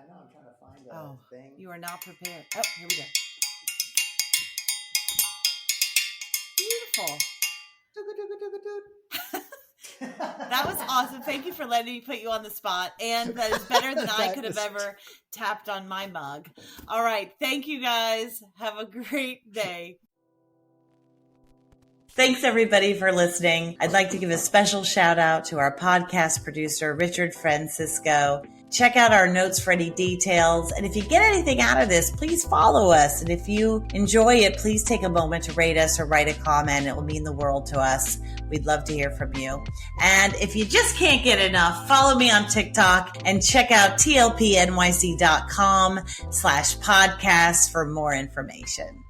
know I'm trying to find a thing. You are not prepared. Oh, here we go. Beautiful. That was awesome. Thank you for letting me put you on the spot. And that is better than I could have ever tapped on my mug. All right. Thank you guys. Have a great day. Thanks everybody for listening. I'd like to give a special shout out to our podcast producer, Richard Francisco. Check out our notes for any details. And if you get anything out of this, please follow us. And if you enjoy it, please take a moment to rate us or write a comment. It will mean the world to us. We'd love to hear from you. And if you just can't get enough, follow me on TikTok and check out tlpnyc.com/podcast for more information.